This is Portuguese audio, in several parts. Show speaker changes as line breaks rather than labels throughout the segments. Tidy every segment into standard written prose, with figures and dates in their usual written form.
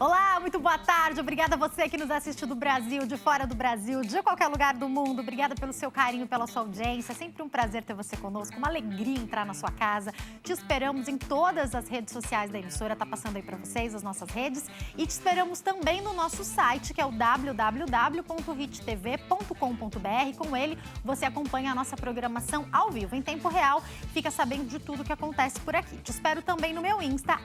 Olá, muito boa tarde. Obrigada a você que nos assiste do Brasil, de fora do Brasil, de qualquer lugar do mundo. Obrigada pelo seu carinho, pela sua audiência. É sempre um prazer ter você conosco, uma alegria entrar na sua casa. Te esperamos em todas as redes sociais da emissora. Tá passando aí para vocês as nossas redes. E te esperamos também no nosso site, que é o www.hittv.com.br. Com ele, você acompanha a nossa programação ao vivo, em tempo real. Fica sabendo de tudo que acontece por aqui. Te espero também no meu Insta,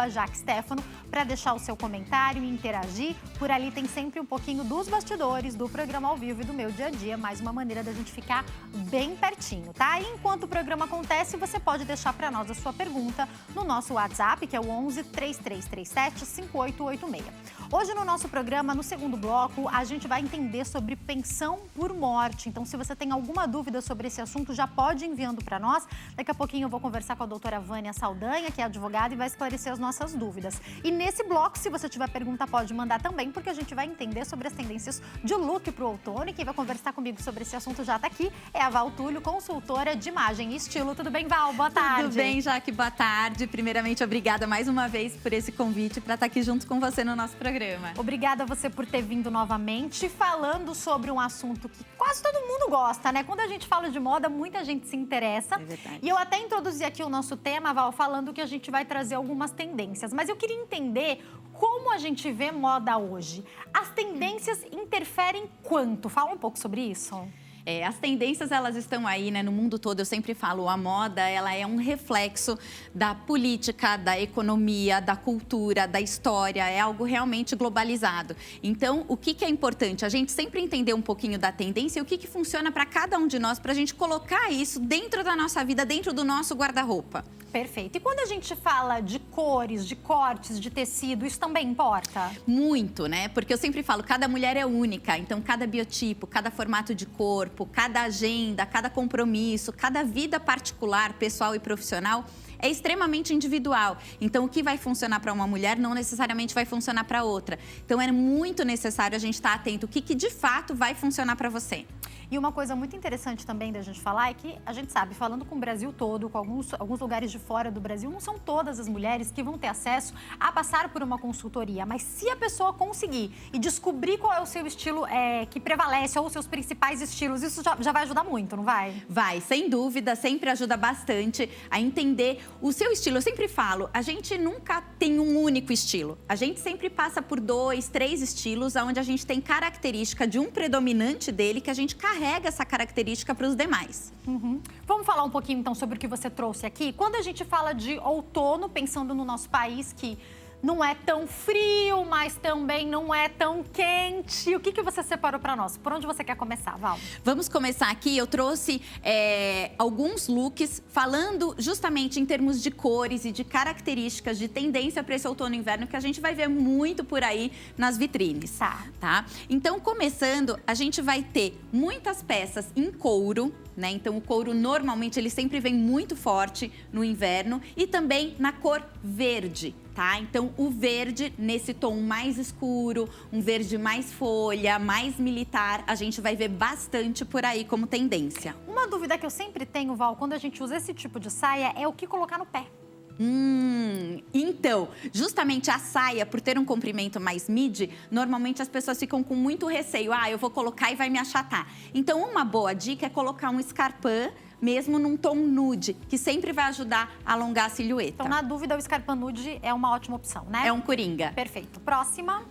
@JaqueStefano, para deixar o seu comentário e interagir. Por ali tem sempre um pouquinho dos bastidores, do programa ao vivo e do meu dia a dia, mais uma maneira da gente ficar bem pertinho, tá? E enquanto o programa acontece, você pode deixar para nós a sua pergunta no nosso WhatsApp, que é o 11 3337 5886. Hoje no nosso programa, no segundo bloco, a gente vai entender sobre pensão por morte. Então, se você tem alguma dúvida sobre esse assunto, já pode ir enviando para nós. Daqui a pouquinho eu vou conversar com a doutora Vânia Saldanha, que é advogada, e vai esclarecer as nossas dúvidas. E nesse bloco, se você tiver pergunta, pode mandar também, porque a gente vai entender sobre as tendências de look para o outono. E quem vai conversar comigo sobre esse assunto já está aqui, é a Val Túlio, consultora de imagem e estilo. Tudo bem, Val? Boa tarde.
Tudo bem, Jaque? Boa tarde. Primeiramente, obrigada mais uma vez por esse convite para estar aqui junto com você no nosso programa.
Obrigada a você por ter vindo novamente, falando sobre um assunto que quase todo mundo gosta, né? Quando a gente fala de moda, muita gente se interessa.
É verdade.
E eu até introduzi aqui o nosso tema, Val, falando que a gente vai trazer algumas tendências. Mas eu queria entender como a gente vê moda hoje. As tendências interferem quanto? Fala um pouco sobre isso.
As tendências, elas estão aí, né, no mundo todo. Eu sempre falo, a moda, ela é um reflexo da política, da economia, da cultura, da história. É algo realmente globalizado. Então, o que é importante? A gente sempre entender um pouquinho da tendência e o que funciona para cada um de nós, para a gente colocar isso dentro da nossa vida, dentro do nosso guarda-roupa.
Perfeito. E quando a gente fala de cores, de cortes, de tecido, isso também importa?
Muito, né? Porque eu sempre falo, cada mulher é única. Então, cada biotipo, cada formato de corpo, cada agenda, cada compromisso, cada vida particular, pessoal e profissional é extremamente individual. Então, o que vai funcionar para uma mulher não necessariamente vai funcionar para outra. Então, é muito necessário a gente estar atento o que de fato vai funcionar para você.
E uma coisa muito interessante também da gente falar é que a gente sabe, falando com o Brasil todo, com alguns lugares de fora do Brasil, não são todas as mulheres que vão ter acesso a passar por uma consultoria. Mas se a pessoa conseguir e descobrir qual é o seu estilo que prevalece ou os seus principais estilos, isso já vai ajudar muito, não vai?
Vai, sem dúvida, sempre ajuda bastante a entender o seu estilo. Eu sempre falo, a gente nunca tem um único estilo. A gente sempre passa por 2, 3 estilos, onde a gente tem característica de um predominante dele que a gente carrega essa característica para os demais.
Uhum. Vamos falar um pouquinho, então, sobre o que você trouxe aqui? Quando a gente fala de outono, pensando no nosso país, que não é tão frio, mas também não é tão quente. O que você separou para nós? Por onde você quer começar, Val?
Vamos começar aqui. Eu trouxe alguns looks falando justamente em termos de cores e de características de tendência para esse outono e inverno que a gente vai ver muito por aí nas vitrines. Tá? Então, começando, a gente vai ter muitas peças em couro, né? Então, o couro normalmente ele sempre vem muito forte no inverno e também na cor verde. Tá? Então, o verde, nesse tom mais escuro, um verde mais folha, mais militar, a gente vai ver bastante por aí como tendência.
Uma dúvida que eu sempre tenho, Val, quando a gente usa esse tipo de saia, é o que colocar no pé.
Então, justamente a saia, por ter um comprimento mais midi, normalmente as pessoas ficam com muito receio. Eu vou colocar e vai me achatar. Então, uma boa dica é colocar um escarpin, mesmo num tom nude, que sempre vai ajudar a alongar a silhueta.
Então, na dúvida, o escarpin nude é uma ótima opção, né?
É um coringa.
Perfeito. Próxima.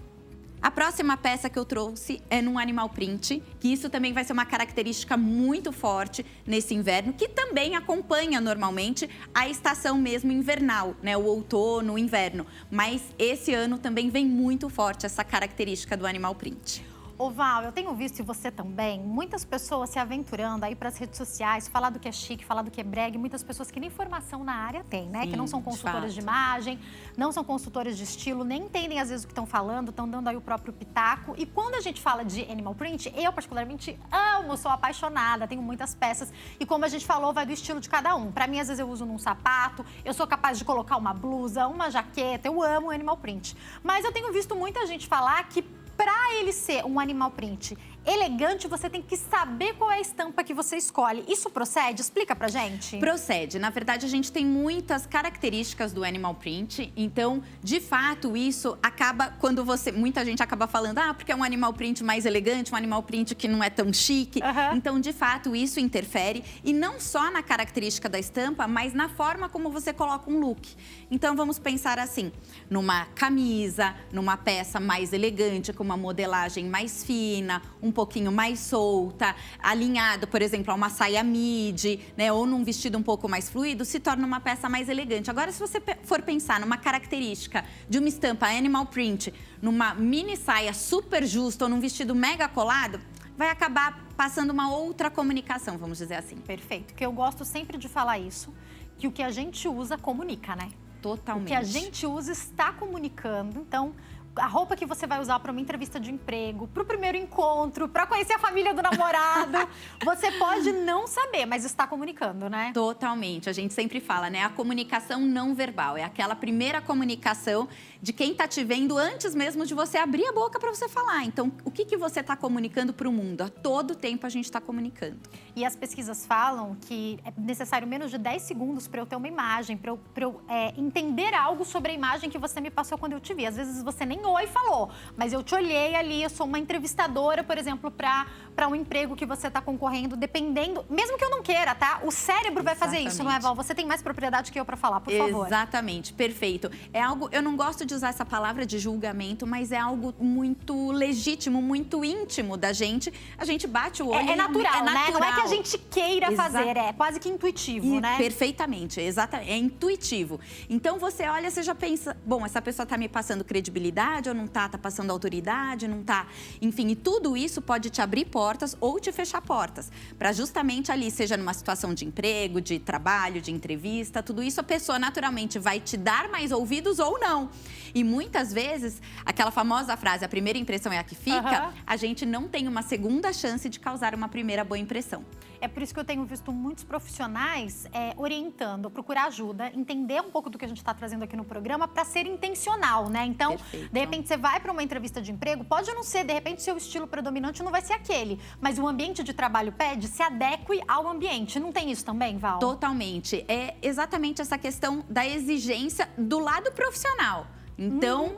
A próxima peça que eu trouxe é num animal print, que isso também vai ser uma característica muito forte nesse inverno, que também acompanha normalmente a estação mesmo invernal, né? O outono, o inverno. Mas esse ano também vem muito forte essa característica do animal print.
Ô Val, eu tenho visto, e você também, muitas pessoas se aventurando aí para as redes sociais, falar do que é chique, falar do que é brega, muitas pessoas que nem formação na área têm, né?
Sim,
que não são consultoras de imagem, não são consultoras de estilo, nem entendem às vezes o que estão falando, estão dando aí o próprio pitaco. E quando a gente fala de animal print, eu particularmente amo, sou apaixonada, tenho muitas peças. E como a gente falou, vai do estilo de cada um. Para mim, às vezes eu uso num sapato, eu sou capaz de colocar uma blusa, uma jaqueta, eu amo animal print. Mas eu tenho visto muita gente falar que para ele ser um animal print elegante, você tem que saber qual é a estampa que você escolhe. Isso procede? Explica pra gente.
Procede. Na verdade, a gente tem muitas características do animal print. Então, de fato, isso acaba quando muita gente acaba falando, porque é um animal print mais elegante, um animal print que não é tão chique. Então, de fato, isso interfere. E não só na característica da estampa, mas na forma como você coloca um look. Então, vamos pensar assim, numa camisa, numa peça mais elegante, com uma modelagem mais fina, um pouquinho mais solta, alinhado, por exemplo, a uma saia midi, né, ou num vestido um pouco mais fluido, se torna uma peça mais elegante. Agora, se você for pensar numa característica de uma estampa animal print, numa mini saia super justa ou num vestido mega colado, vai acabar passando uma outra comunicação, vamos dizer assim.
Perfeito, porque eu gosto sempre de falar isso, que o que a gente usa comunica, né?
Totalmente.
O que a gente usa está comunicando, então a roupa que você vai usar para uma entrevista de emprego, para o primeiro encontro, para conhecer a família do namorado, você pode não saber, mas está comunicando, né?
Totalmente. A gente sempre fala, né? A comunicação não verbal. É aquela primeira comunicação de quem está te vendo antes mesmo de você abrir a boca para você falar. Então, o que você está comunicando para o mundo? A todo tempo a gente está comunicando.
E as pesquisas falam que é necessário menos de 10 segundos para eu ter uma imagem, para eu entender algo sobre a imagem que você me passou quando eu te vi. Às vezes você nem oi falou, mas eu te olhei ali, eu sou uma entrevistadora, por exemplo, para um emprego que você está concorrendo, dependendo, mesmo que eu não queira, tá? O cérebro vai fazer isso, não é, Val? Você tem mais propriedade que eu para falar, por favor.
Exatamente, perfeito. É algo, eu não gosto de usar essa palavra de julgamento, mas é algo muito legítimo, muito íntimo da gente. A gente bate o olho.
É natural, né? Não é que a gente queira fazer, é quase que intuitivo, né?
Perfeitamente, exatamente, é intuitivo. Então você olha, você já pensa, bom, essa pessoa tá me passando credibilidade ou não tá? Tá passando autoridade, não tá? Enfim, e tudo isso pode te abrir portas ou te fechar portas. Para justamente ali, seja numa situação de emprego, de trabalho, de entrevista, tudo isso a pessoa naturalmente vai te dar mais ouvidos ou não. E muitas vezes, aquela famosa frase, a primeira impressão é a que fica, a gente não tem uma segunda chance de causar uma primeira boa impressão.
É por isso que eu tenho visto muitos profissionais orientando, procurar ajuda, entender um pouco do que a gente está trazendo aqui no programa para ser intencional, né? Então,
Perfeito.
De repente, você vai para uma entrevista de emprego, pode não ser, de repente, seu estilo predominante não vai ser aquele, mas o ambiente de trabalho pede, se adeque ao ambiente. Não tem isso também, Val?
Totalmente. É exatamente essa questão da exigência do lado profissional. Então,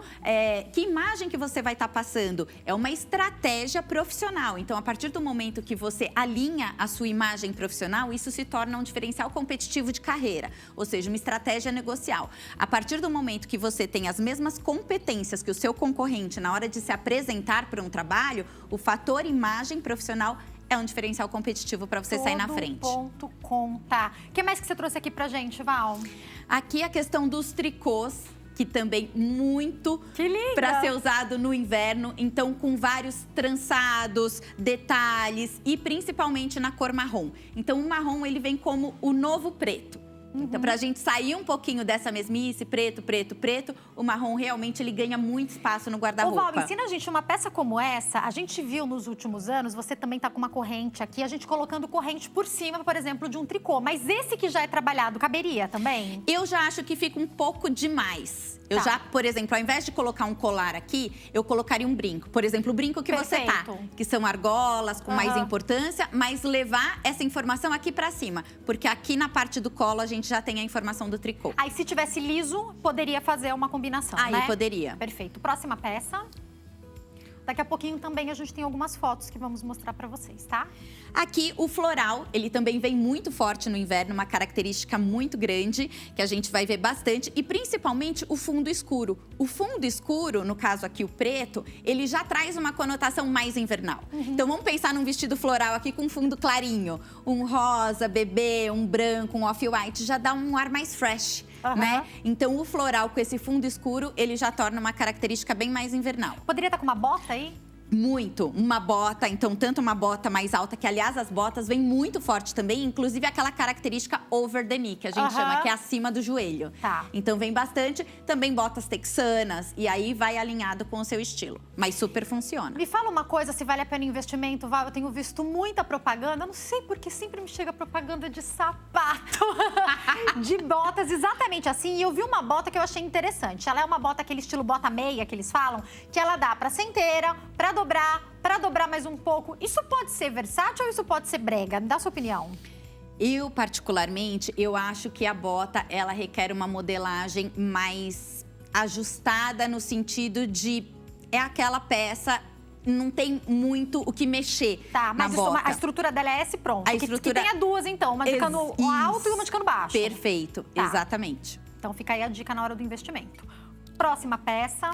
que imagem que você vai estar passando? É uma estratégia profissional. Então, a partir do momento que você alinha a sua imagem profissional, isso se torna um diferencial competitivo de carreira, ou seja, uma estratégia negocial. A partir do momento que você tem as mesmas competências que o seu concorrente na hora de se apresentar para um trabalho, o fator imagem profissional é um diferencial competitivo para você sair na frente.
Ponto conta. O que mais que você trouxe aqui pra gente, Val?
Aqui a questão dos tricôs, que também muito para ser usado no inverno, então com vários trançados, detalhes e principalmente na cor marrom. Então o marrom ele vem como o novo preto. Então, pra gente sair um pouquinho dessa mesmice, preto, preto, preto, o marrom realmente ele ganha muito espaço no guarda-roupa.
Ô, Val, ensina a gente uma peça como essa. A gente viu nos últimos anos, você também tá com uma corrente aqui, a gente colocando corrente por cima, por exemplo, de um tricô. Mas esse que já é trabalhado, caberia também?
Eu já acho que fica um pouco demais. Eu já, por exemplo, ao invés de colocar um colar aqui, eu colocaria um brinco. Por exemplo, o brinco que você tá, que são argolas com mais importância, mas levar essa informação aqui pra cima. Porque aqui na parte do colo a gente já tem a informação do tricô.
Aí se tivesse liso, poderia fazer uma combinação,
né?
Aí
poderia.
Perfeito. Próxima peça. Daqui a pouquinho também a gente tem algumas fotos que vamos mostrar pra vocês, tá?
Aqui o floral, ele também vem muito forte no inverno, uma característica muito grande, que a gente vai ver bastante, e principalmente o fundo escuro. O fundo escuro, no caso aqui o preto, ele já traz uma conotação mais invernal. Então vamos pensar num vestido floral aqui com fundo clarinho, um rosa, bebê, um branco, um off-white, já dá um ar mais fresh. Né? Então o floral com esse fundo escuro, ele já torna uma característica bem mais invernal.
Poderia estar com uma bota aí?
Muito. Uma bota, então tanto uma bota mais alta, que aliás as botas vêm muito forte também, inclusive aquela característica over the knee, que a gente chama, que é acima do joelho.
Tá.
Então vem bastante, também botas texanas, e aí vai alinhado com o seu estilo. Mas super funciona.
Me fala uma coisa, se vale a pena o investimento, Val, eu tenho visto muita propaganda, não sei porque sempre me chega propaganda de sapato, de botas, exatamente assim, e eu vi uma bota que eu achei interessante. Ela é uma bota, aquele estilo bota meia que eles falam, que ela dá pra ser inteira, pra pra dobrar mais um pouco. Isso pode ser versátil ou isso pode ser brega? Me dá a sua opinião.
Eu, particularmente, eu acho que a bota, ela requer uma modelagem mais ajustada no sentido de... É aquela peça, não tem muito o que mexer na bota.
A estrutura dela é essa, pronto.
A estrutura...
Que tenha duas, então. Uma de cano alto e uma de cano baixo.
Perfeito, exatamente.
Então fica aí a dica na hora do investimento. Próxima peça.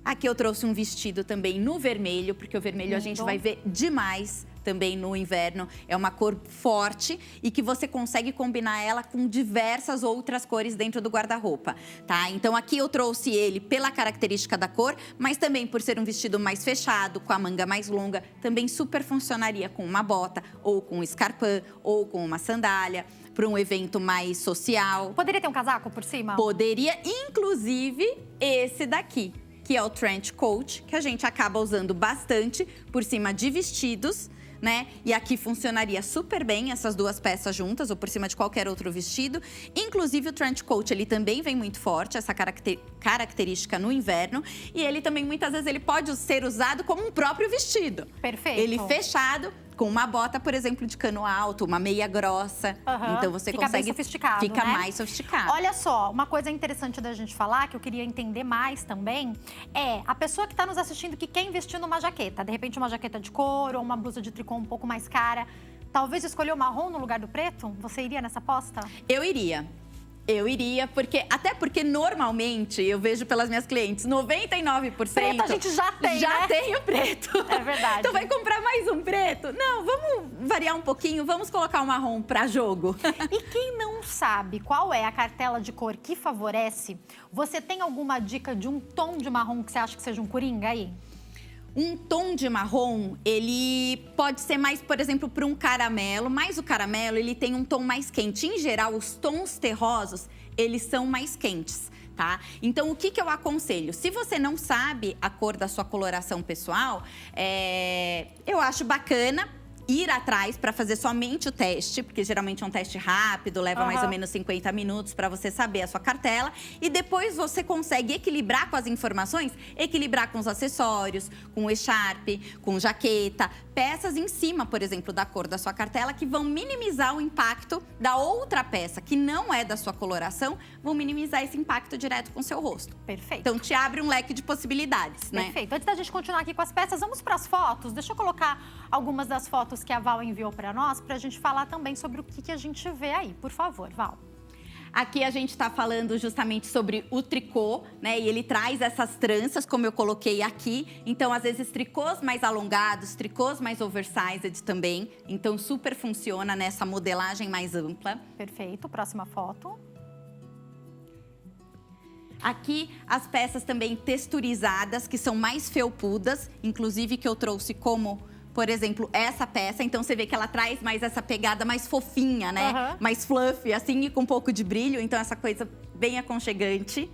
Aqui eu trouxe um vestido também no vermelho, porque o vermelho a gente vai ver demais também no inverno. É uma cor forte e que você consegue combinar ela com diversas outras cores dentro do guarda-roupa, tá? Então aqui eu trouxe ele pela característica da cor, mas também por ser um vestido mais fechado, com a manga mais longa, também super funcionaria com uma bota, ou com um escarpão, ou com uma sandália, para um evento mais social.
Poderia ter um casaco por cima?
Poderia, inclusive esse daqui, que é o trench coat, que a gente acaba usando bastante por cima de vestidos, né? E aqui funcionaria super bem essas duas peças juntas, ou por cima de qualquer outro vestido. Inclusive o trench coat, ele também vem muito forte, essa característica no inverno. E ele também, muitas vezes, ele pode ser usado como um próprio vestido.
Perfeito.
Ele fechado, com uma bota, por exemplo, de cano alto, uma meia grossa. Então você
fica
consegue...
bem sofisticado,
Fica
né?
mais sofisticado.
Olha só, uma coisa interessante da gente falar, que eu queria entender mais também, é a pessoa que está nos assistindo que quer investir numa jaqueta. De repente, uma jaqueta de couro ou uma blusa de tricô um pouco mais cara. Talvez escolher o marrom no lugar do preto? Você iria nessa aposta?
Eu iria. Eu iria, até porque normalmente, eu vejo pelas minhas clientes, 99%…
Preto a gente já tem,
Já tem o preto.
É verdade.
Então vai comprar mais um preto? Não, vamos variar um pouquinho, vamos colocar o marrom para jogo.
E quem não sabe qual é a cartela de cor que favorece, você tem alguma dica de um tom de marrom que você acha que seja um coringa aí?
Um tom de marrom, ele pode ser mais, por exemplo, para um caramelo, mas o caramelo, ele tem um tom mais quente. Em geral, os tons terrosos, eles são mais quentes, tá? Então, o que eu aconselho? Se você não sabe a cor da sua coloração pessoal, eu acho bacana ir atrás para fazer somente o teste, porque geralmente é um teste rápido, leva mais ou menos 50 minutos para você saber a sua cartela. E depois você consegue equilibrar com as informações, equilibrar com os acessórios, com o echarpe, com jaqueta, peças em cima, por exemplo, da cor da sua cartela, que vão minimizar o impacto da outra peça, que não é da sua coloração, vão minimizar esse impacto direto com o seu rosto.
Perfeito.
Então, te abre um leque de possibilidades, né?
Perfeito. Antes da gente continuar aqui com as peças, vamos para as fotos. Deixa eu colocar algumas das fotos que a Val enviou para nós, para a gente falar também sobre o que a gente vê aí. Por favor, Val.
Aqui a gente está falando justamente sobre o tricô, né? E ele traz essas tranças, como eu coloquei aqui. Então, às vezes, tricôs mais alongados, tricôs mais oversized também. Então, super funciona nessa modelagem mais ampla.
Perfeito. Próxima foto.
Aqui, as peças também texturizadas, que são mais felpudas. Inclusive, que eu trouxe como... Por exemplo, essa peça, então você vê que ela traz mais essa pegada mais fofinha, né? Mais fluffy, assim, e com um pouco de brilho. Então, essa coisa bem aconchegante.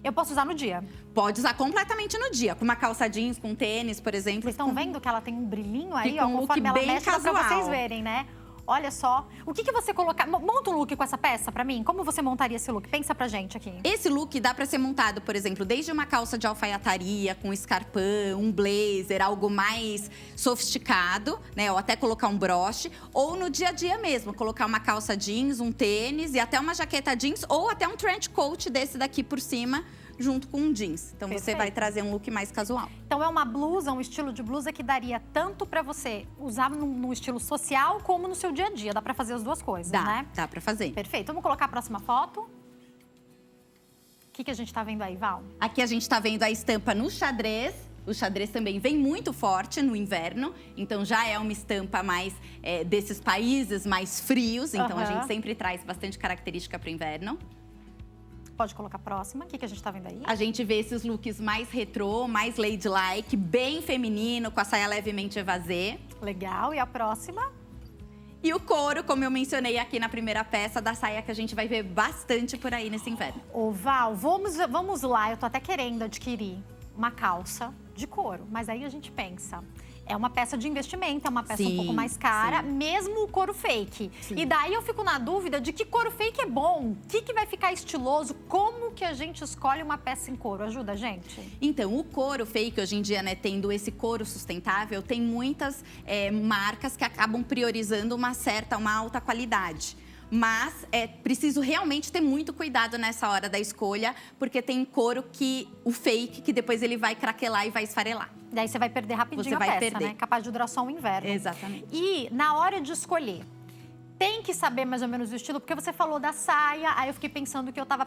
Eu posso usar no dia?
Pode usar completamente no dia. Com uma calça jeans, com tênis, por exemplo.
Vocês estão vendo que ela tem um brilhinho aí,
Fica
ó,
um look
conforme ela
bem
mexe, dá pra
casual.
vocês verem, né? Olha só. O que você colocar... Monta um look com essa peça pra mim. Como você montaria esse look? Pensa pra gente aqui.
Esse look dá pra ser montado, por exemplo, desde uma calça de alfaiataria, com escarpão, um blazer, algo mais sofisticado, né? Ou até colocar um broche. Ou no dia a dia mesmo, colocar uma calça jeans, um tênis e até uma jaqueta jeans. Ou até um trench coat desse daqui por cima, junto com um jeans. Então, você vai trazer um look mais casual.
Então, é uma blusa, um estilo de blusa que daria tanto pra você usar no estilo social como no seu dia a dia. Dá pra fazer as duas coisas, né?
Dá pra fazer.
Perfeito. Vamos colocar a próxima foto. O que a gente tá vendo aí, Val?
Aqui a gente tá vendo a estampa no xadrez. O xadrez também vem muito forte no inverno, então já é uma estampa mais desses países mais frios. Então, a gente sempre traz bastante característica pro inverno.
Pode colocar a próxima. O que a gente tá vendo aí?
A gente vê esses looks mais retrô, mais ladylike, bem feminino, com a saia levemente evasê. Legal.
E a próxima?
E o couro, como eu mencionei aqui na primeira peça, da saia que a gente vai ver bastante por aí nesse inverno.
Ô, Val, vamos lá. Eu tô até querendo adquirir uma calça de couro, mas aí a gente pensa... é uma peça de investimento, é uma peça
Sim,
um pouco mais cara,
sim.
mesmo o couro fake.
Sim.
E daí eu fico na dúvida de que couro fake é bom, o que vai ficar estiloso, como que a gente escolhe uma peça em couro? Ajuda a gente?
Então, o couro fake, hoje em dia, né, tendo esse couro sustentável, tem muitas marcas que acabam priorizando uma alta qualidade. Mas é preciso realmente ter muito cuidado nessa hora da escolha, porque tem couro o fake, que depois ele vai craquelar e vai esfarelar.
Daí você vai perder rapidinho
Você
a
vai
peça,
perder.
né? Capaz de durar só um inverno.
Exatamente.
E na hora de escolher, tem que saber mais ou menos o estilo, porque você falou da saia, aí eu fiquei pensando que eu tava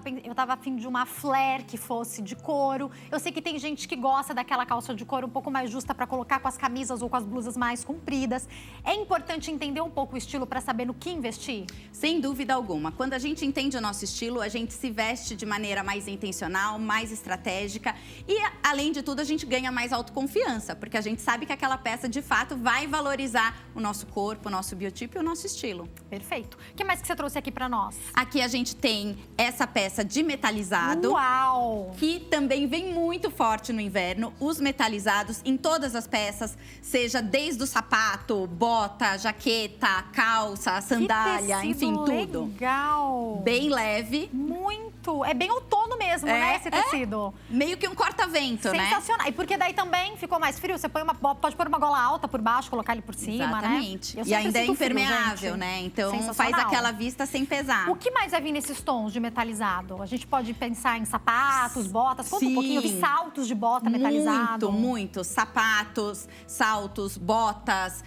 a fim de uma flare que fosse de couro. Eu sei que tem gente que gosta daquela calça de couro um pouco mais justa para colocar com as camisas ou com as blusas mais compridas. É importante entender um pouco o estilo para saber no que investir?
Sem dúvida alguma. Quando a gente entende o nosso estilo, a gente se veste de maneira mais intencional, mais estratégica e, além de tudo, a gente ganha mais autoconfiança, porque a gente sabe que aquela peça, de fato, vai valorizar o nosso corpo, o nosso biotipo e o nosso estilo.
Perfeito. O que mais que você trouxe aqui pra nós?
Aqui a gente tem essa peça de metalizado.
Uau!
Que também vem muito forte no inverno. Os metalizados em todas as peças, seja desde o sapato, bota, jaqueta, calça, sandália,
Que
enfim, tudo.
Legal!
Bem leve.
Muito! É bem outono mesmo, né, esse tecido?
Meio que um corta-vento, né?
Sensacional. E porque daí também ficou mais frio, você pode pôr uma gola alta por baixo, colocar ele por cima,
Exatamente.
né?
E ainda é
sinto frio,
impermeável,
gente.
né? Então faz
Sensacional.
aquela vista sem pesar.
O que mais vai vir nesses tons de metalizado? A gente pode pensar em sapatos, botas, conta um pouquinho. Eu vi saltos de bota metalizado.
Muito. Sapatos, saltos, botas,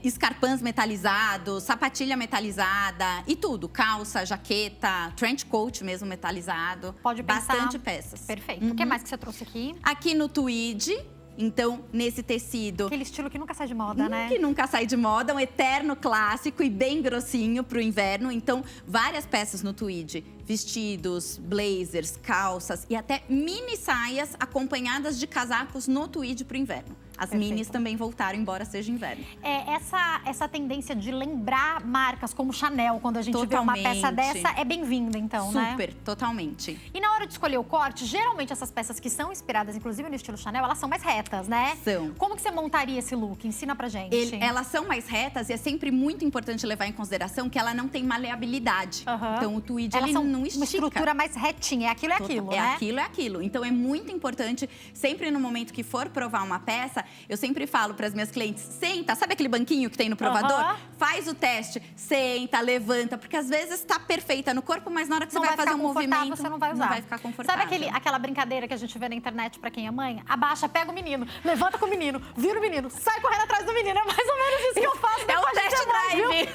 escarpãs metalizados, sapatilha metalizada e tudo. Calça, jaqueta, trench coat mesmo metalizado.
Pode pensar.
Bastante peças.
Perfeito. O que mais que você trouxe aqui?
Aqui no tweed, então, nesse tecido...
Aquele estilo que nunca sai de moda, né?
Que nunca sai de moda, um eterno clássico e bem grossinho pro inverno. Então, várias peças no tweed. Vestidos, blazers, calças e até mini saias acompanhadas de casacos no tweed pro inverno. As
Perfeito.
minis também voltaram, embora seja inverno.
Essa tendência de lembrar marcas como Chanel, quando a gente vê uma peça dessa, é bem-vinda, então, né?
Super, totalmente.
E na hora de escolher o corte, geralmente essas peças que são inspiradas, inclusive no estilo Chanel, elas são mais retas, né?
São.
Como que você montaria esse look? Ensina pra gente.
Elas são mais retas e é sempre muito importante levar em consideração que ela não tem maleabilidade. Então, o tweed, ele não estica.
Uma estrutura mais retinha, é aquilo né?
É aquilo. Então, é muito importante, sempre no momento que for provar uma peça, eu sempre falo para as minhas clientes, senta, sabe aquele banquinho que tem no provador? Faz o teste, senta, levanta, porque às vezes tá perfeita no corpo, mas na hora que você vai fazer um movimento,
você não vai usar.
Não vai ficar confortável.
Sabe aquela brincadeira que a gente vê na internet pra quem é mãe? Abaixa, pega o menino, levanta com o menino, vira o menino, sai correndo atrás do menino. É mais ou menos isso que eu faço.
É o test drive.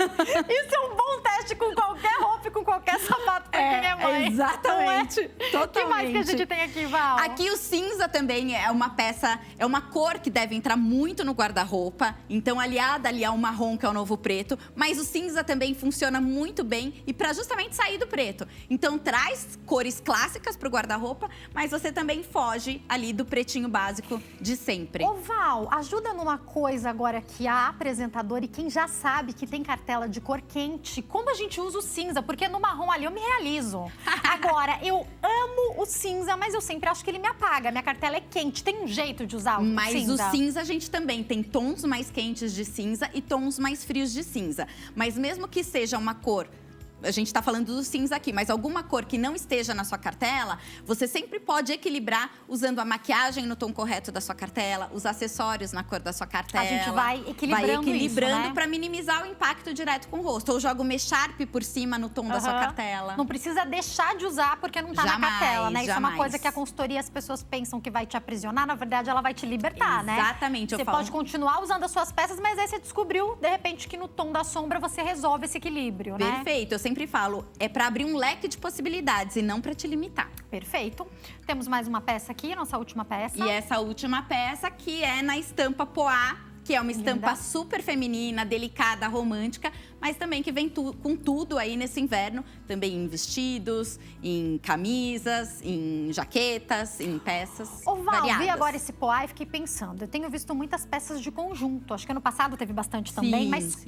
Isso é um bom teste com qualquer roupa e com qualquer sapato pra quem é mãe.
Exatamente.
Totalmente. O que mais que a gente tem aqui, Val?
Aqui o cinza também é uma peça, é uma cor que deve entrar muito no guarda-roupa. Então, aliada ali ao marrom, que é o novo preto. Mas o cinza também funciona muito bem e para justamente sair do preto. Então, traz cores clássicas pro guarda-roupa, mas você também foge ali do pretinho básico de sempre.
Ô, Val, ajuda numa coisa agora que a apresentadora e quem já sabe que tem cartela de cor quente, como a gente usa o cinza? Porque no marrom ali eu me realizo. Agora, eu amo o cinza, mas eu sempre acho que ele me apaga. Minha cartela é quente. Tem um jeito de usar o cinza?
Mas o cinza a gente também tem tons mais quentes de cinza e tons mais frios de cinza. Mas mesmo que seja uma cor... A gente tá falando do cinza aqui, mas alguma cor que não esteja na sua cartela, você sempre pode equilibrar usando a maquiagem no tom correto da sua cartela, os acessórios na cor da sua cartela.
A gente vai equilibrando isso, né?
Para minimizar o impacto direto com o rosto. Ou joga o Mecharp por cima no tom da sua cartela.
Não precisa deixar de usar porque não tá na cartela, né? Isso é uma coisa que a consultoria, as pessoas pensam que vai te aprisionar, na verdade ela vai te libertar, né?
Exatamente.
Você pode continuar usando as suas peças, mas aí você descobriu, de repente, que no tom da sombra você resolve esse equilíbrio, né?
Perfeito. Eu sempre falo, é para abrir um leque de possibilidades e não para te limitar.
Perfeito. Temos mais uma peça aqui, nossa última peça.
E essa última peça que é na estampa poá, que é uma estampa super feminina, delicada, romântica, mas também que vem com tudo aí nesse inverno, também em vestidos, em camisas, em jaquetas, em peças variadas.
Vi agora esse poá e fiquei pensando, eu tenho visto muitas peças de conjunto, acho que ano passado teve bastante também, mas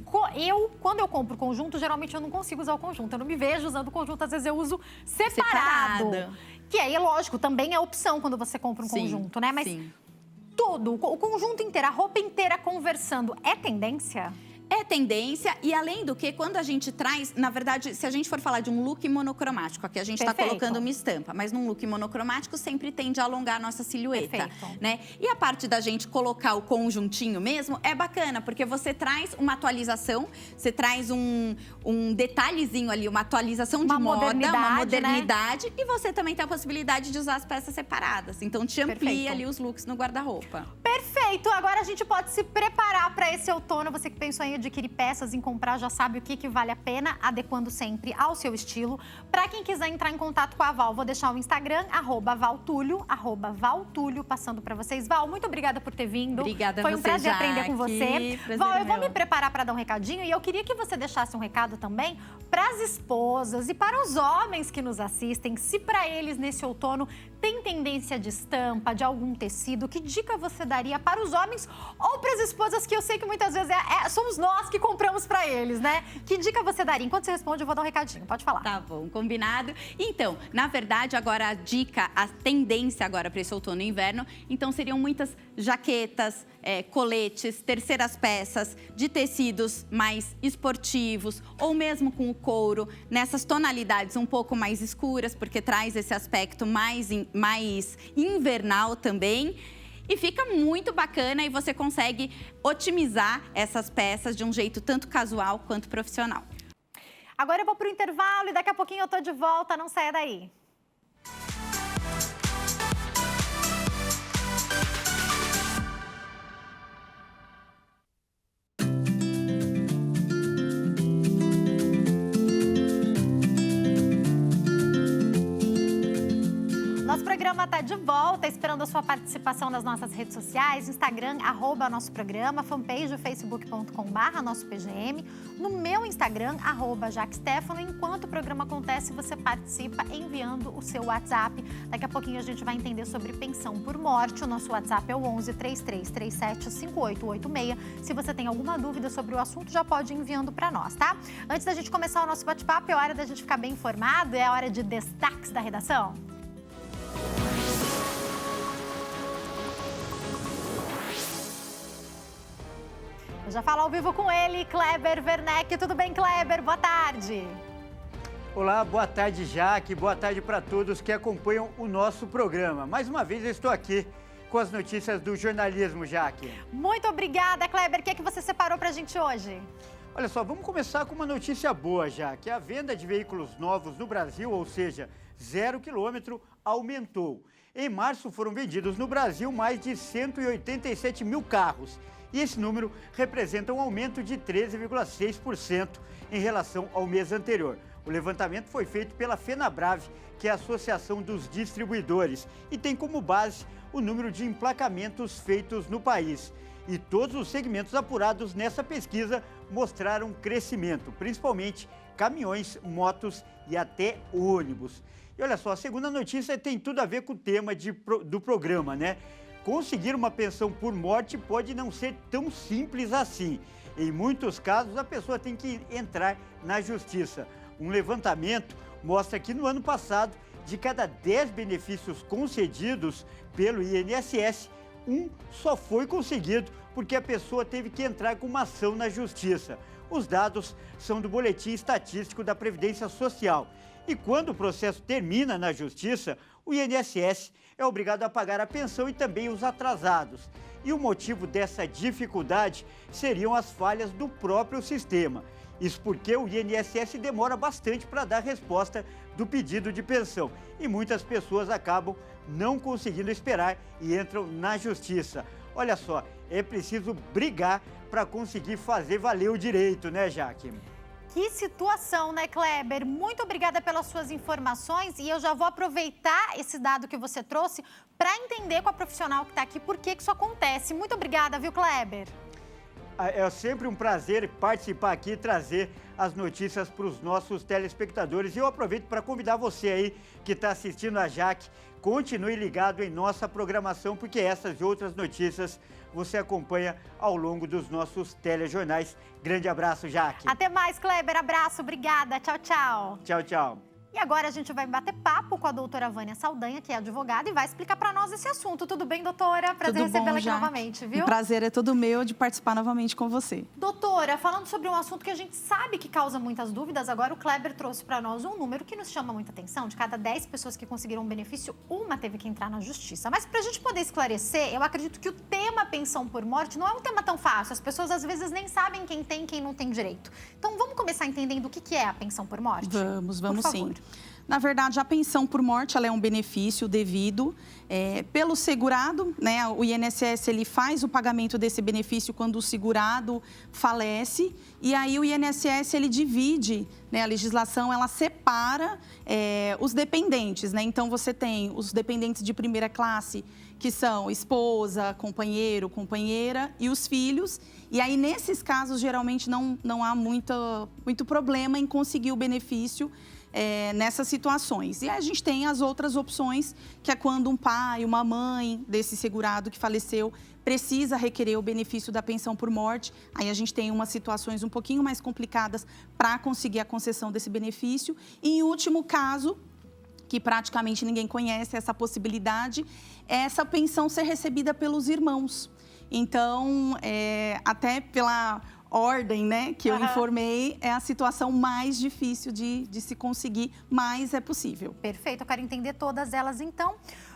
quando eu compro conjunto, geralmente eu não consigo usar o conjunto, eu não me vejo usando o conjunto, às vezes eu uso separado. Que aí, é lógico, também é opção quando você compra um conjunto, né? Mas todo, o conjunto inteiro, a roupa inteira conversando, é tendência?
É tendência e, além do que, quando a gente traz... Na verdade, se a gente for falar de um look monocromático, aqui a gente está colocando uma estampa, mas num look monocromático sempre tende a alongar a nossa silhueta, né? E a parte da gente colocar o conjuntinho mesmo é bacana, porque você traz uma atualização, você traz um detalhezinho ali, uma atualização de moda, uma modernidade, né? E você também tem a possibilidade de usar as peças separadas. Então, te amplia ali os looks no guarda-roupa.
Perfeito! Agora a gente pode se preparar para esse outono. Você que pensou em adquirir peças, em comprar, já sabe o que vale a pena, adequando sempre ao seu estilo. Para quem quiser entrar em contato com a Val, vou deixar o Instagram, @valtulio, @valtulio, passando para vocês. Val, muito obrigada por ter vindo.
Obrigada a
você, Foi um prazer
Jaque.
Aprender com você.
Prazer
Val, eu vou
meu.
me preparar para dar um recadinho e eu queria que você deixasse um recado também para as esposas e para os homens que nos assistem. Se para eles, nesse outono, tem tendência de estampa, de algum tecido, que dica você daria para os homens ou para as esposas, que eu sei que muitas vezes somos nós que compramos para eles, né? Que dica você daria? Enquanto você responde, eu vou dar um recadinho. Pode falar.
Tá bom, combinado. Então, na verdade, agora a dica, a tendência agora para esse outono e inverno, então seriam muitas jaquetas, coletes, terceiras peças de tecidos mais esportivos ou mesmo com o couro, nessas tonalidades um pouco mais escuras, porque traz esse aspecto mais invernal também. E fica muito bacana e você consegue otimizar essas peças de um jeito tanto casual quanto profissional.
Agora eu vou para o intervalo e daqui a pouquinho eu tô de volta, não saia daí. Nosso programa está de volta, esperando a sua participação nas nossas redes sociais, Instagram, @nosso programa, fanpage facebook.com/nosso PGM, no meu Instagram, @JaqueStefano. Enquanto o programa acontece, você participa enviando o seu WhatsApp. Daqui a pouquinho a gente vai entender sobre pensão por morte. O nosso WhatsApp é o 11 3337 5886. Se você tem alguma dúvida sobre o assunto, já pode ir enviando para nós, tá? Antes da gente começar o nosso bate-papo, é hora da gente ficar bem informado, é a hora de destaques da redação. Eu já falo ao vivo com ele, Kleber Werneck. Tudo bem, Kleber? Boa tarde.
Olá, boa tarde, Jaque. Boa tarde para todos que acompanham o nosso programa. Mais uma vez eu estou aqui com as notícias do jornalismo, Jaque.
Muito obrigada, Kleber. O que é que você separou para a gente hoje?
Olha só, vamos começar com uma notícia boa, Jaque. A venda de veículos novos no Brasil, ou seja, 0 quilômetro, aumentou. Em março foram vendidos no Brasil mais de 187 mil carros. E esse número representa um aumento de 13,6% em relação ao mês anterior. O levantamento foi feito pela FenaBrave, que é a Associação dos Distribuidores, e tem como base o número de emplacamentos feitos no país. E todos os segmentos apurados nessa pesquisa mostraram crescimento, principalmente caminhões, motos e até ônibus. E olha só, a segunda notícia tem tudo a ver com o tema do programa, né? Conseguir uma pensão por morte pode não ser tão simples assim. Em muitos casos, a pessoa tem que entrar na justiça. Um levantamento mostra que no ano passado, de cada 10 benefícios concedidos pelo INSS, um só foi conseguido porque a pessoa teve que entrar com uma ação na justiça. Os dados são do Boletim Estatístico da Previdência Social. E quando o processo termina na justiça, o INSS é obrigado a pagar a pensão e também os atrasados. E o motivo dessa dificuldade seriam as falhas do próprio sistema. Isso porque o INSS demora bastante para dar resposta do pedido de pensão. E muitas pessoas acabam não conseguindo esperar e entram na justiça. Olha só, é preciso brigar para conseguir fazer valer o direito, né, Jaque?
Que situação, né, Kleber? Muito obrigada pelas suas informações e eu já vou aproveitar esse dado que você trouxe para entender com a profissional que está aqui por que isso acontece. Muito obrigada, viu, Kleber?
É sempre um prazer participar aqui e trazer as notícias para os nossos telespectadores. E eu aproveito para convidar você aí que está assistindo a Jaque, continue ligado em nossa programação, porque essas e outras notícias você acompanha ao longo dos nossos telejornais. Grande abraço, Jaque.
Até mais, Kleber. Abraço, obrigada. Tchau, tchau.
Tchau, tchau.
E agora a gente vai bater papo com a doutora Vânia Saldanha, que é advogada, e vai explicar para nós esse assunto. Tudo bem, doutora? Prazer recebê-la aqui novamente, viu?
O prazer é todo meu de participar novamente com você.
Doutora, falando sobre um assunto que a gente sabe que causa muitas dúvidas, agora o Kleber trouxe para nós um número que nos chama muita atenção. De cada 10 pessoas que conseguiram um benefício, uma teve que entrar na justiça. Mas para a gente poder esclarecer, eu acredito que o tema pensão por morte não é um tema tão fácil. As pessoas às vezes nem sabem quem tem e quem não tem direito. Então vamos começar entendendo o que é a pensão por morte?
Vamos sim. Na verdade, a pensão por morte ela é um benefício devido pelo segurado, né? O INSS ele faz o pagamento desse benefício quando o segurado falece e aí o INSS ele divide, né? A legislação ela separa os dependentes, né? Então você tem os dependentes de primeira classe que são esposa, companheiro, companheira e os filhos. E aí nesses casos geralmente não há muito problema em conseguir o benefício nessas situações. E a gente tem as outras opções, que é quando um pai, uma mãe desse segurado que faleceu precisa requerer o benefício da pensão por morte. Aí a gente tem umas situações um pouquinho mais complicadas para conseguir a concessão desse benefício. E em último caso, que praticamente ninguém conhece essa possibilidade, é essa pensão ser recebida pelos irmãos. Então, até pela ordem, né, que eu informei, é a situação mais difícil de se conseguir, mas é possível.
Perfeito, eu quero entender todas elas, então.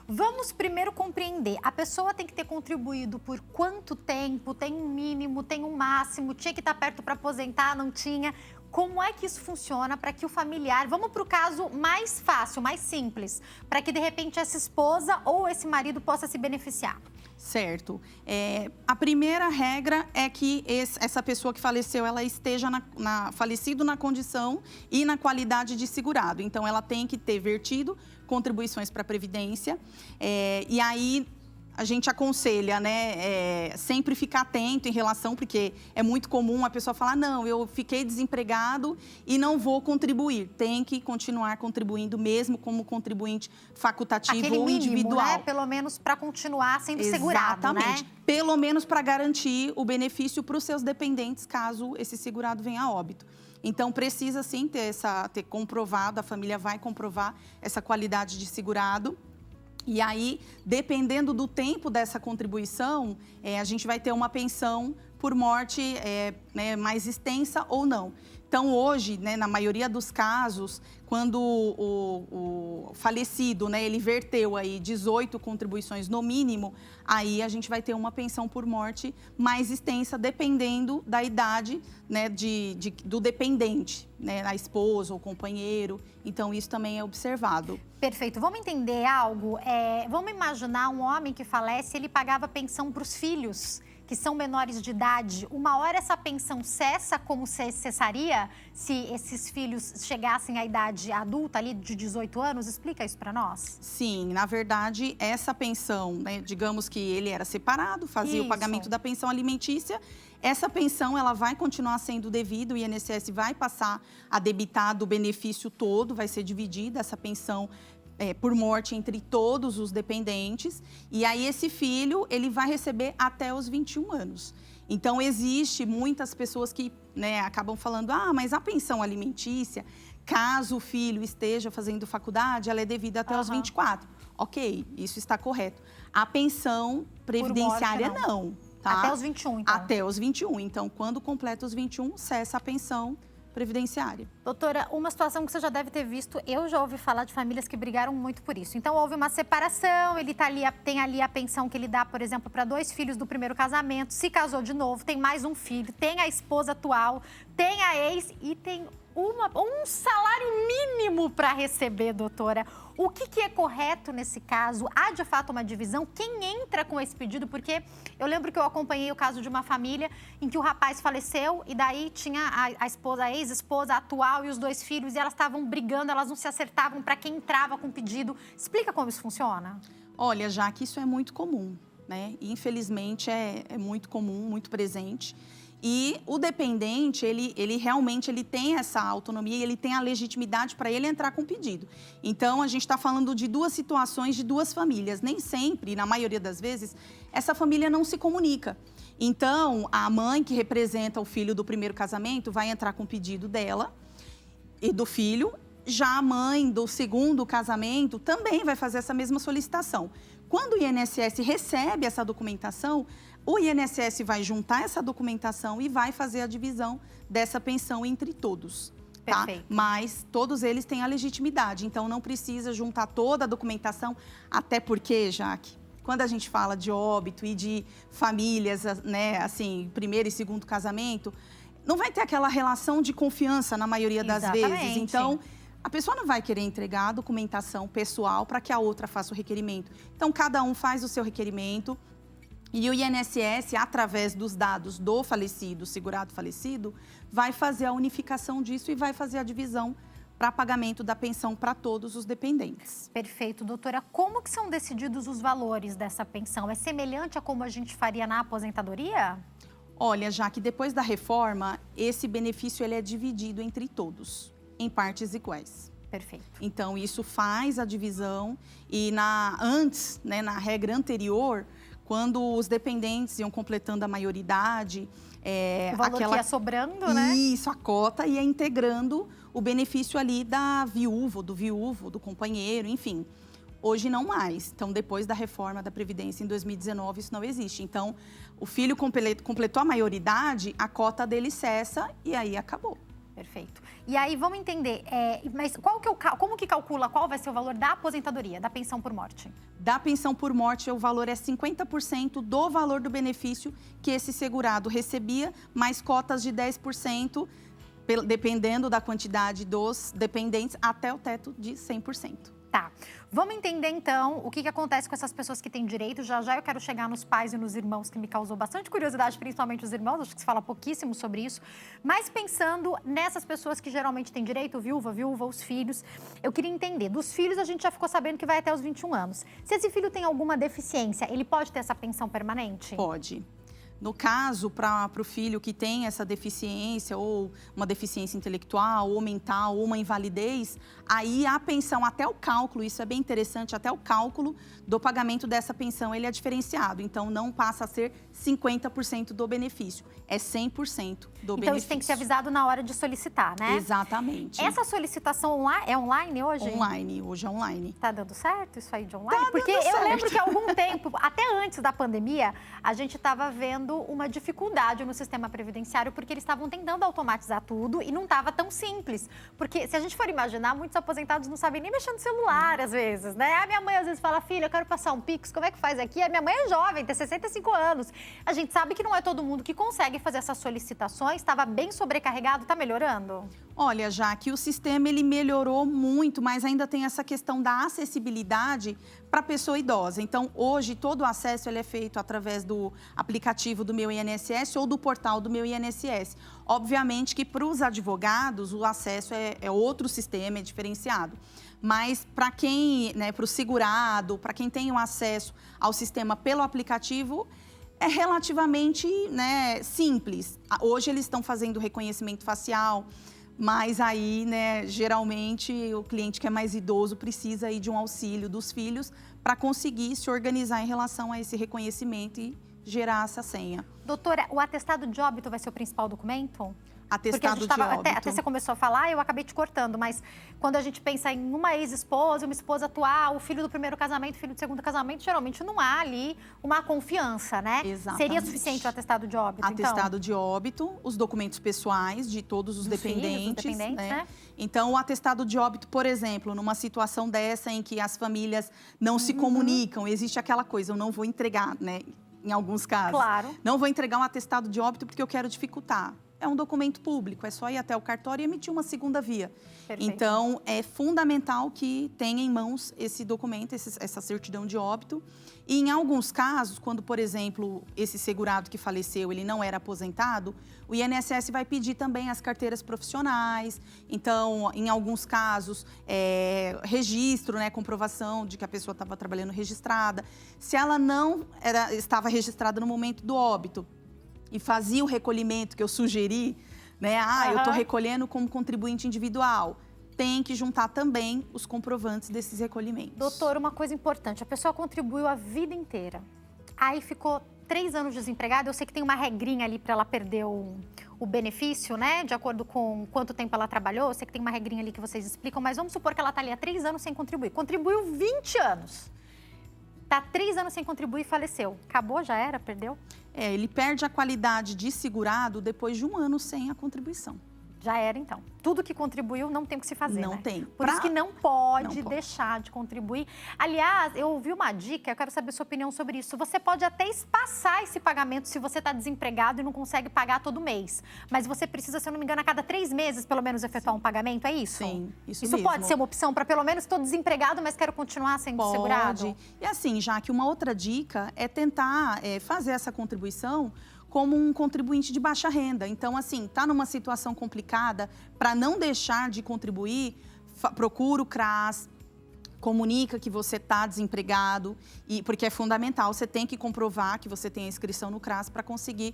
Vamos primeiro compreender, a pessoa tem que ter contribuído por quanto tempo, tem um mínimo, tem um máximo, tinha que estar perto para aposentar, não tinha. Como é que isso funciona para que o familiar... Vamos para o caso mais fácil, mais simples, para que, de repente, essa esposa ou esse marido possa se beneficiar.
Certo. A primeira regra é que essa pessoa que faleceu, ela esteja falecido na condição e na qualidade de segurado. Então, ela tem que ter vertido contribuições para a Previdência. E aí, a gente aconselha, né, sempre ficar atento em relação, porque é muito comum a pessoa falar, não, eu fiquei desempregado e não vou contribuir. Tem que continuar contribuindo, mesmo como contribuinte facultativo
aquele
ou
mínimo,
individual.
Né? Pelo menos para continuar sendo segurado,
Exatamente.
Né?
Pelo menos para garantir o benefício para os seus dependentes, caso esse segurado venha a óbito. Então, precisa sim ter comprovado, a família vai comprovar essa qualidade de segurado. E aí, dependendo do tempo dessa contribuição, a gente vai ter uma pensão por morte né, mais extensa ou não. Então, hoje, né, na maioria dos casos, quando o falecido, né, ele verteu aí 18 contribuições no mínimo, aí a gente vai ter uma pensão por morte mais extensa, dependendo da idade, né, do dependente, né, a esposa ou companheiro. Então, isso também é observado.
Perfeito. Vamos entender algo? Vamos imaginar um homem que falece, ele pagava pensão para os filhos, que são menores de idade. Uma hora essa pensão cessa, como cessaria se esses filhos chegassem à idade adulta, ali de 18 anos? Explica isso para nós.
Sim, na verdade, essa pensão, né, digamos que ele era separado, fazia o pagamento da pensão alimentícia. Essa pensão, ela vai continuar sendo devida, o INSS vai passar a debitar do benefício todo, vai ser dividida essa pensão por morte entre todos os dependentes. E aí, esse filho, ele vai receber até os 21 anos. Então, existe muitas pessoas que, né, acabam falando, mas a pensão alimentícia, caso o filho esteja fazendo faculdade, ela é devida até os 24. Ok, isso está correto. A pensão previdenciária,
morte,
não. Tá?
Até os 21, então.
Até os 21. Então, quando completa os 21, cessa a pensão previdenciária.
Doutora, uma situação que você já deve ter visto, eu já ouvi falar de famílias que brigaram muito por isso. Então, houve uma separação, ele tem ali a pensão que ele dá, por exemplo, para 2 filhos do primeiro casamento, se casou de novo, tem mais um filho, tem a esposa atual, tem a ex e tem um salário mínimo para receber, doutora. O que é correto nesse caso? Há, de fato, uma divisão? Quem entra com esse pedido? Porque eu lembro que eu acompanhei o caso de uma família em que o rapaz faleceu e daí tinha a ex-esposa atual e os 2 filhos e elas estavam brigando, elas não se acertavam para quem entrava com o pedido. Explica como isso funciona.
Olha, já que isso é muito comum, né? Infelizmente, é muito comum, muito presente. E o dependente, ele realmente tem essa autonomia e ele tem a legitimidade para ele entrar com o pedido. Então, a gente está falando de 2 situações de 2 famílias. Nem sempre, na maioria das vezes, essa família não se comunica. Então, a mãe que representa o filho do primeiro casamento vai entrar com o pedido dela e do filho. Já a mãe do segundo casamento também vai fazer essa mesma solicitação. Quando o INSS recebe essa documentação, o INSS vai juntar essa documentação e vai fazer a divisão dessa pensão entre todos. Tá?
Perfeito.
Mas todos eles têm a legitimidade, então não precisa juntar toda a documentação, até porque, Jaque, quando a gente fala de óbito e de famílias, né, assim, primeiro e segundo casamento, não vai ter aquela relação de confiança na maioria das vezes. Então, a pessoa não vai querer entregar a documentação pessoal para que a outra faça o requerimento. Então, cada um faz o seu requerimento. E o INSS, através dos dados do falecido, segurado falecido, vai fazer a unificação disso e vai fazer a divisão para pagamento da pensão para todos os dependentes.
Perfeito. Doutora, como que são decididos os valores dessa pensão? É semelhante a como a gente faria na aposentadoria?
Olha, já que depois da reforma, esse benefício ele é dividido entre todos, em partes iguais.
Perfeito.
Então, isso faz a divisão e antes, né, na regra anterior, quando os dependentes iam completando a maioridade...
o valor que ia sobrando, né?
Isso, a cota ia integrando o benefício ali da viúva, do viúvo, do companheiro, enfim. Hoje não mais. Então, depois da reforma da Previdência em 2019, isso não existe. Então, o filho completou a maioridade, a cota dele cessa e aí acabou.
Perfeito. E aí, vamos entender, mas como que calcula qual vai ser o valor da aposentadoria, da pensão por morte?
Da pensão por morte, o valor é 50% do valor do benefício que esse segurado recebia, mais cotas de 10%, dependendo da quantidade dos dependentes, até o teto de 100%.
Tá. Vamos entender, então, o que acontece com essas pessoas que têm direito. Já já eu quero chegar nos pais e nos irmãos, que me causou bastante curiosidade, principalmente os irmãos. Acho que se fala pouquíssimo sobre isso. Mas pensando nessas pessoas que geralmente têm direito, viúva, os filhos, eu queria entender. Dos filhos, a gente já ficou sabendo que vai até os 21 anos. Se esse filho tem alguma deficiência, ele pode ter essa pensão permanente?
Pode. No caso, para o filho que tem essa deficiência, ou uma deficiência intelectual, ou mental, ou uma invalidez, aí a pensão, até o cálculo, isso é bem interessante, até o cálculo do pagamento dessa pensão, ele é diferenciado. Então, não passa a ser 50% do benefício, é 100% do benefício.
Então, isso tem que ser avisado na hora de solicitar, né?
Exatamente.
Essa solicitação é online hoje?
Online, hoje é online.
Tá dando certo isso aí de online?
Tá
Porque
dando certo.
Eu lembro que há algum tempo, até antes da pandemia, a gente estava vendo uma dificuldade no sistema previdenciário, porque eles estavam tentando automatizar tudo e não estava tão simples. Porque se a gente for imaginar, muitos aposentados não sabem nem mexer no celular, às vezes, né? A minha mãe às vezes fala, filha, eu quero passar um Pix, como é que faz aqui? A minha mãe é jovem, tem 65 anos. A gente sabe que não é todo mundo que consegue fazer essas solicitações, estava bem sobrecarregado, está melhorando?
Olha, já que o sistema ele melhorou muito, mas ainda tem essa questão da acessibilidade para a pessoa idosa. Então, hoje, todo o acesso ele é feito através do aplicativo do Meu INSS ou do portal do Meu INSS. Obviamente que para os advogados, o acesso é outro sistema, é diferenciado. Mas para quem, né, para o segurado, para quem tem o acesso ao sistema pelo aplicativo, é relativamente, né, simples. Hoje eles estão fazendo reconhecimento facial, mas aí, né, geralmente o cliente que é mais idoso precisa aí de um auxílio dos filhos para conseguir se organizar em relação a esse reconhecimento e gerar essa senha.
Doutora, o atestado de óbito vai ser o principal documento?
Atestado de óbito.
Até você começou a falar, eu acabei te cortando, mas quando a gente pensa em uma ex-esposa, uma esposa atual, o filho do primeiro casamento, o filho do segundo casamento, geralmente não há ali uma confiança, né?
Exatamente.
Seria suficiente o atestado de óbito,
atestado de óbito, os documentos pessoais de todos os dependentes, né? Então, o atestado de óbito, por exemplo, numa situação dessa em que as famílias não se comunicam, existe aquela coisa, eu não vou entregar, né? Em alguns casos.
Claro.
Não vou entregar um atestado de óbito porque eu quero dificultar. É um documento público, é só ir até o cartório e emitir uma segunda via.
Perfeito.
Então, é fundamental que tenha em mãos esse documento, essa certidão de óbito. E em alguns casos, quando, por exemplo, esse segurado que faleceu, ele não era aposentado, o INSS vai pedir também as carteiras profissionais. Então, em alguns casos, registro, né, comprovação de que a pessoa estava trabalhando registrada. Se ela não estava registrada no momento do óbito, e fazia o recolhimento que eu sugeri, né? Eu estou recolhendo como contribuinte individual. Tem que juntar também os comprovantes desses recolhimentos.
Doutor, uma coisa importante, a pessoa contribuiu a vida inteira. Aí ficou 3 anos desempregada, eu sei que tem uma regrinha ali para ela perder o o benefício, né? De acordo com quanto tempo ela trabalhou. Eu sei que tem uma regrinha ali que vocês explicam, mas vamos supor que ela está ali há 3 anos sem contribuir. Contribuiu 20 anos. Está 3 anos sem contribuir e faleceu. Acabou, já era, perdeu?
Ele perde a qualidade de segurado depois de 1 ano sem a contribuição.
Já era, então. Tudo que contribuiu não tem o que se fazer,
Não
né?
tem.
Por isso que não pode deixar de contribuir. Aliás, eu ouvi uma dica, eu quero saber sua opinião sobre isso. Você pode até espaçar esse pagamento se você está desempregado e não consegue pagar todo mês. Mas você precisa, se eu não me engano, a cada 3 meses, pelo menos, efetuar um pagamento, é isso?
Sim, isso
mesmo. Pode ser uma opção para, pelo menos, estou desempregado, mas quero continuar sendo segurado?
Pode. E assim, já que uma outra dica é tentar fazer essa contribuição como um contribuinte de baixa renda. Então, assim, está numa situação complicada, para não deixar de contribuir, procura o CRAS, comunica que você está desempregado, porque é fundamental, você tem que comprovar que você tem a inscrição no CRAS para conseguir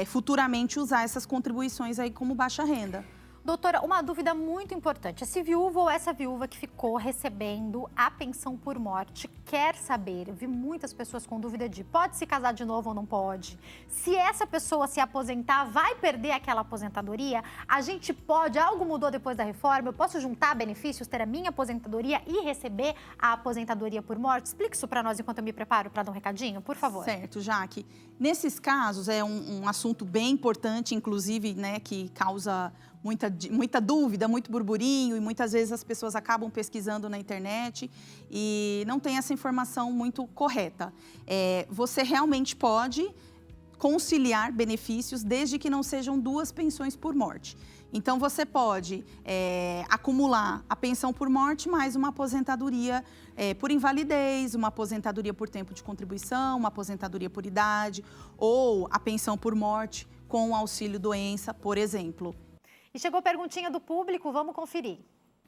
futuramente usar essas contribuições aí como baixa renda.
Doutora, uma dúvida muito importante. Esse viúvo ou essa viúva que ficou recebendo a pensão por morte quer saber, eu vi muitas pessoas com dúvida de pode se casar de novo ou não pode? Se essa pessoa se aposentar, vai perder aquela aposentadoria? A gente pode, algo mudou depois da reforma, eu posso juntar benefícios, ter a minha aposentadoria e receber a aposentadoria por morte? Explique isso para nós enquanto eu me preparo para dar um recadinho, por favor.
Certo, Jaque. Nesses casos, é um assunto bem importante, inclusive, né, que causa muita dúvida, muito burburinho, e muitas vezes as pessoas acabam pesquisando na internet e não tem essa informação muito correta. Você realmente pode conciliar benefícios desde que não sejam 2 pensões por morte. Então, você pode acumular a pensão por morte mais uma aposentadoria por invalidez, uma aposentadoria por tempo de contribuição, uma aposentadoria por idade, ou a pensão por morte com o auxílio-doença, por exemplo.
E chegou perguntinha do público, vamos conferir.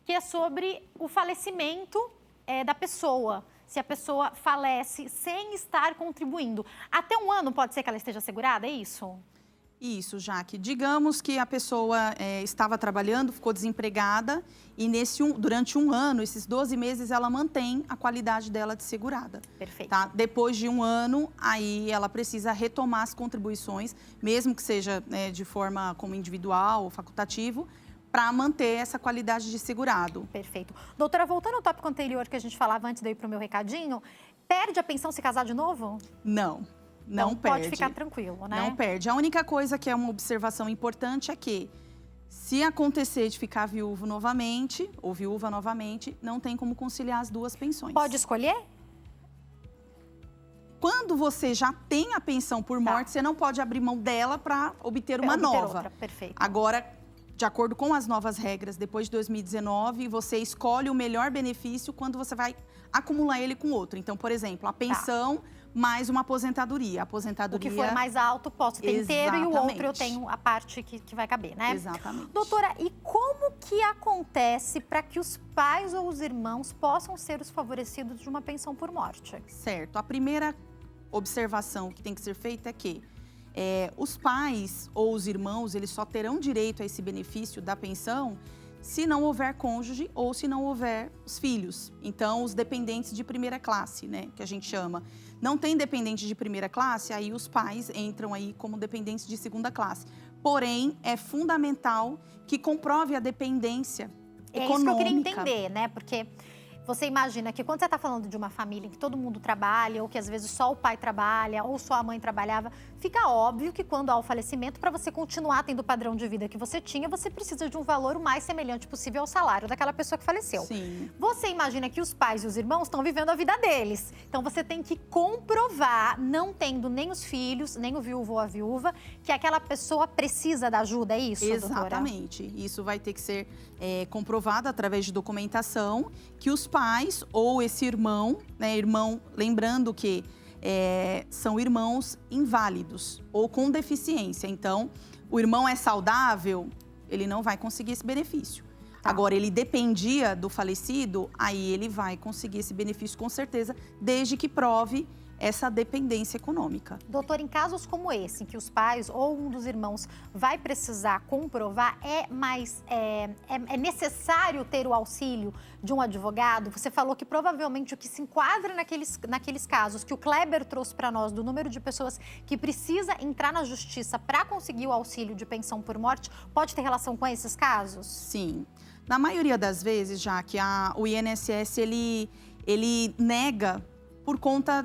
Que é sobre o falecimento da pessoa. Se a pessoa falece sem estar contribuindo. Até 1 ano pode ser que ela esteja segurada, é isso?
Isso, Jaque. Digamos que a pessoa estava trabalhando, ficou desempregada e durante 1 ano, esses 12 meses, ela mantém a qualidade dela de segurada.
Perfeito.
Tá? Depois de 1 ano, aí ela precisa retomar as contribuições, mesmo que seja de forma como individual ou facultativo, para manter essa qualidade de segurado.
Perfeito. Doutora, voltando ao tópico anterior que a gente falava antes de eu ir para o meu recadinho, perde a pensão se casar de novo?
Não. Não
então,
perde.
Pode ficar tranquilo, né?
Não perde. A única coisa que é uma observação importante é que, se acontecer de ficar viúvo novamente, ou viúva novamente, não tem como conciliar as 2 pensões.
Pode escolher?
Quando você já tem a pensão por morte, você não pode abrir mão dela para obter uma nova.
Outra. Perfeito.
Agora, de acordo com as novas regras, depois de 2019, você escolhe o melhor benefício quando você vai acumular ele com outro. Então, por exemplo, a pensão mais uma aposentadoria.
O que for mais alto, posso ter inteiro e o outro eu tenho a parte que vai caber, né?
Exatamente.
Doutora, e como que acontece para que os pais ou os irmãos possam ser os favorecidos de uma pensão por morte?
Certo. A primeira observação que tem que ser feita é que os pais ou os irmãos, eles só terão direito a esse benefício da pensão se não houver cônjuge ou se não houver os filhos. Então, os dependentes de primeira classe, né, que a gente chama. Não tem dependente de primeira classe, aí os pais entram aí como dependentes de segunda classe. Porém, é fundamental que comprove a dependência econômica.
É isso que eu queria entender, né, porque você imagina que quando você está falando de uma família em que todo mundo trabalha, ou que às vezes só o pai trabalha, ou só a mãe trabalhava, fica óbvio que quando há o falecimento, para você continuar tendo o padrão de vida que você tinha, você precisa de um valor o mais semelhante possível ao salário daquela pessoa que faleceu.
Sim.
Você imagina que os pais e os irmãos estão vivendo a vida deles. Então você tem que comprovar, não tendo nem os filhos, nem o viúvo ou a viúva, que aquela pessoa precisa da ajuda, é isso, doutora?
Exatamente. Isso vai ter que ser comprovado através de documentação, que os pais ou esse irmão, né, lembrando que são irmãos inválidos ou com deficiência. Então, o irmão é saudável, ele não vai conseguir esse benefício. Agora, ele dependia do falecido, aí ele vai conseguir esse benefício com certeza, desde que prove essa dependência econômica.
Doutor, em casos como esse, em que os pais ou um dos irmãos vai precisar comprovar, é necessário ter o auxílio de um advogado? Você falou que provavelmente o que se enquadra naqueles casos que o Kleber trouxe para nós, do número de pessoas que precisa entrar na justiça para conseguir o auxílio de pensão por morte, pode ter relação com esses casos?
Sim. Na maioria das vezes, já que o INSS, ele nega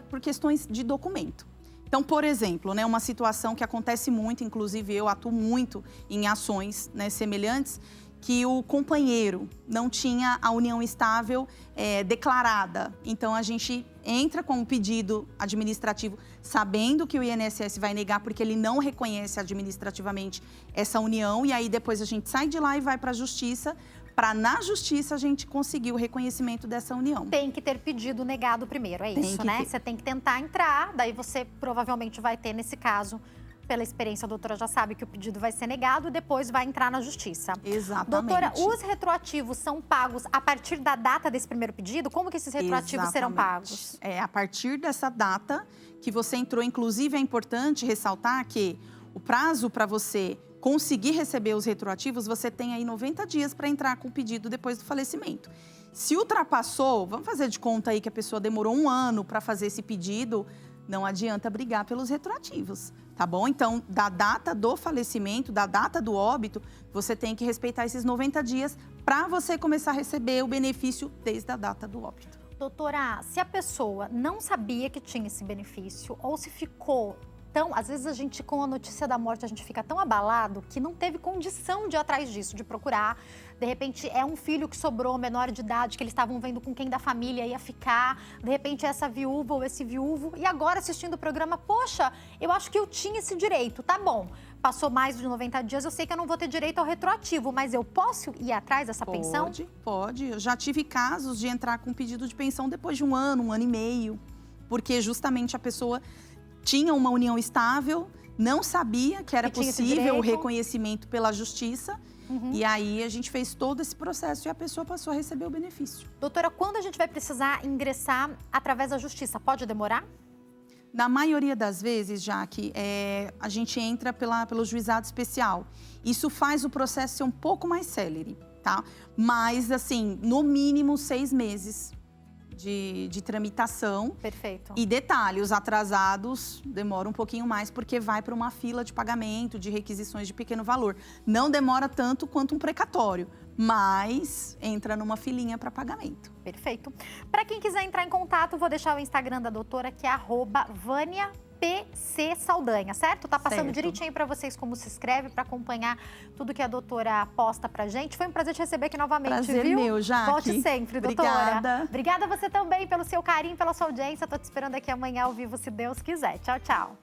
por questões de documento. Então, por exemplo, né, uma situação que acontece muito, inclusive eu atuo muito em ações, né, semelhantes, que o companheiro não tinha a união estável declarada. Então, a gente entra com um pedido administrativo, sabendo que o INSS vai negar, porque ele não reconhece administrativamente essa união, e aí depois a gente sai de lá e vai para a justiça, para na justiça a gente conseguir o reconhecimento dessa união.
Tem que ter pedido negado primeiro, é isso, né? Você tem que tentar entrar, daí você provavelmente vai ter, nesse caso, pela experiência, a doutora já sabe que o pedido vai ser negado e depois vai entrar na justiça.
Exatamente.
Doutora, os retroativos são pagos a partir da data desse primeiro pedido? Como que esses retroativos serão pagos?
A partir dessa data que você entrou. Inclusive, é importante ressaltar que o prazo para você conseguir receber os retroativos, você tem aí 90 dias para entrar com o pedido depois do falecimento. Se ultrapassou, vamos fazer de conta aí que a pessoa demorou 1 ano para fazer esse pedido, não adianta brigar pelos retroativos, tá bom? Então, da data do falecimento, da data do óbito, você tem que respeitar esses 90 dias para você começar a receber o benefício desde a data do óbito.
Doutora, se a pessoa não sabia que tinha esse benefício ou se ficou tão... Às vezes a gente, com a notícia da morte, a gente fica tão abalado que não teve condição de ir atrás disso, de procurar. De repente, é um filho que sobrou, menor de idade, que eles estavam vendo com quem da família ia ficar. De repente, é essa viúva ou esse viúvo. E agora, assistindo o programa, poxa, eu acho que eu tinha esse direito. Tá bom, passou mais de 90 dias, eu sei que eu não vou ter direito ao retroativo, mas eu posso ir atrás dessa pensão?
Pode. Eu já tive casos de entrar com pedido de pensão depois de 1 ano, 1 ano e meio. Porque justamente a pessoa tinha uma união estável, não sabia que era possível o reconhecimento pela justiça. E aí a gente fez todo esse processo e a pessoa passou a receber o benefício.
Doutora, quando a gente vai precisar ingressar através da justiça, pode demorar?
Na maioria das vezes, já que a gente entra pelo juizado especial. Isso faz o processo ser um pouco mais célere, tá? Mas, assim, no mínimo 6 meses de tramitação.
Perfeito.
E detalhe, os atrasados demoram um pouquinho mais porque vai para uma fila de pagamento, de requisições de pequeno valor. Não demora tanto quanto um precatório, mas entra numa filinha para pagamento.
Perfeito. Para quem quiser entrar em contato, vou deixar o Instagram da doutora, que é @VâniaPC Saldanha, certo? Tá passando direitinho para vocês como se inscreve, para acompanhar tudo que a doutora posta pra gente. Foi um prazer te receber aqui novamente,
prazer
viu?
Meu, Jaque.
Volte sempre, doutora.
Obrigada.
Obrigada a você também pelo seu carinho, pela sua audiência. Tô te esperando aqui amanhã ao vivo, se Deus quiser. Tchau, tchau.